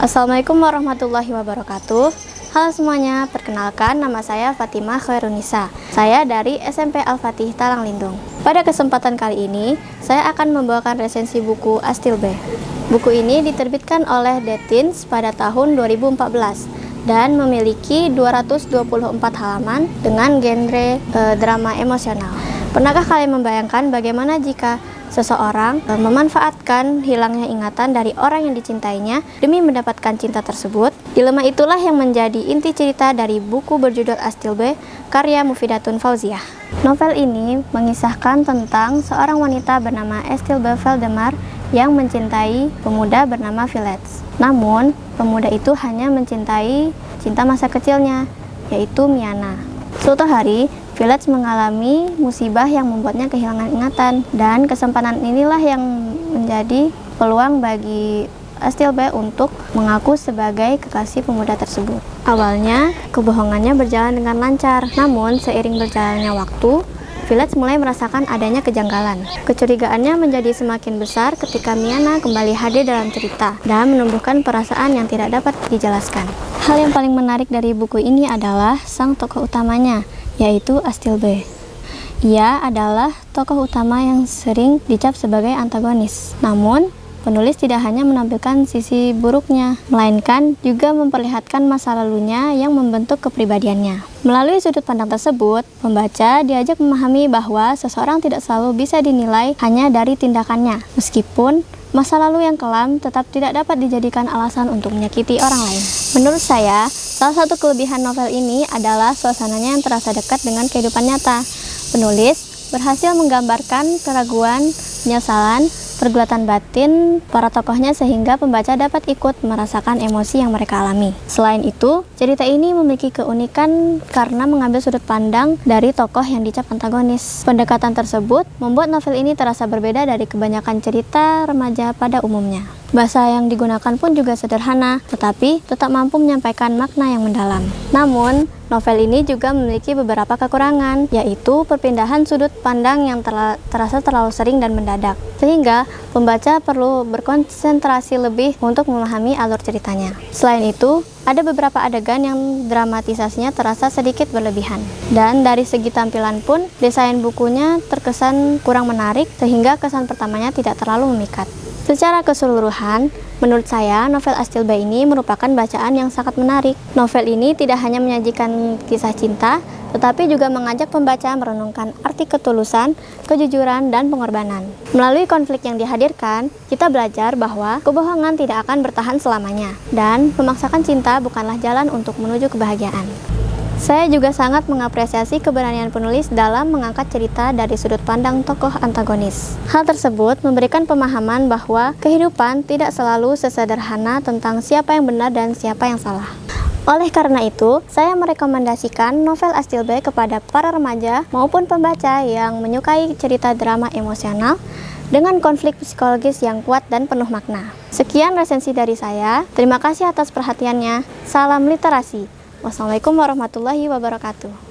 Assalamualaikum warahmatullahi wabarakatuh. Halo semuanya, perkenalkan nama saya Fatimah Khairunisa. Saya dari SMP Al-Fatih Talanglindung. Pada kesempatan kali ini, saya akan membawakan resensi buku Astilbe. Buku ini diterbitkan oleh Detins pada tahun 2014 dan memiliki 224 halaman dengan genre drama emosional. Pernahkah kalian membayangkan bagaimana jika seseorang memanfaatkan hilangnya ingatan dari orang yang dicintainya demi mendapatkan cinta tersebut? Dilema itulah yang menjadi inti cerita dari buku berjudul Astilbe, karya Mufidatun Fauziah. Novel ini mengisahkan tentang seorang wanita bernama Astilbe Valdemar yang mencintai pemuda bernama Villets. Namun, pemuda itu hanya mencintai cinta masa kecilnya, yaitu Miana. Suatu hari, Villets mengalami musibah yang membuatnya kehilangan ingatan, dan kesempatan inilah yang menjadi peluang bagi Astilbe untuk mengaku sebagai kekasih pemuda tersebut. Awalnya, kebohongannya berjalan dengan lancar, namun seiring berjalannya waktu, Villets mulai merasakan adanya kejanggalan. Kecurigaannya menjadi semakin besar ketika Miana kembali hadir dalam cerita dan menumbuhkan perasaan yang tidak dapat dijelaskan. Hal yang paling menarik dari buku ini adalah sang tokoh utamanya, yaitu Astilbe. Ia adalah tokoh utama yang sering dicap sebagai antagonis. Namun, penulis tidak hanya menampilkan sisi buruknya, melainkan juga memperlihatkan masa lalunya yang membentuk kepribadiannya. Melalui sudut pandang tersebut, pembaca diajak memahami bahwa seseorang tidak selalu bisa dinilai hanya dari tindakannya, meskipun masa lalu yang kelam tetap tidak dapat dijadikan alasan untuk menyakiti orang lain. Menurut saya, salah satu kelebihan novel ini adalah suasananya yang terasa dekat dengan kehidupan nyata. Penulis berhasil menggambarkan keraguan, penyesalan, pergulatan batin para tokohnya sehingga pembaca dapat ikut merasakan emosi yang mereka alami. Selain itu, cerita ini memiliki keunikan karena mengambil sudut pandang dari tokoh yang dicap antagonis. Pendekatan tersebut membuat novel ini terasa berbeda dari kebanyakan cerita remaja pada umumnya. Bahasa yang digunakan pun juga sederhana, tetapi tetap mampu menyampaikan makna yang mendalam. Namun, novel ini juga memiliki beberapa kekurangan, yaitu perpindahan sudut pandang yang terasa terlalu sering dan mendadak, sehingga pembaca perlu berkonsentrasi lebih untuk memahami alur ceritanya. Selain itu, ada beberapa adegan yang dramatisasinya terasa sedikit berlebihan. Dan dari segi tampilan pun, desain bukunya terkesan kurang menarik, sehingga kesan pertamanya tidak terlalu memikat. Secara keseluruhan, menurut saya, novel Astilbe ini merupakan bacaan yang sangat menarik. Novel ini tidak hanya menyajikan kisah cinta, tetapi juga mengajak pembaca merenungkan arti ketulusan, kejujuran, dan pengorbanan. Melalui konflik yang dihadirkan, kita belajar bahwa kebohongan tidak akan bertahan selamanya, dan memaksakan cinta bukanlah jalan untuk menuju kebahagiaan. Saya juga sangat mengapresiasi keberanian penulis dalam mengangkat cerita dari sudut pandang tokoh antagonis. Hal tersebut memberikan pemahaman bahwa kehidupan tidak selalu sesederhana tentang siapa yang benar dan siapa yang salah. Oleh karena itu, saya merekomendasikan novel Astilbe kepada para remaja maupun pembaca yang menyukai cerita drama emosional dengan konflik psikologis yang kuat dan penuh makna. Sekian resensi dari saya. Terima kasih atas perhatiannya. Salam literasi. Wassalamualaikum warahmatullahi wabarakatuh.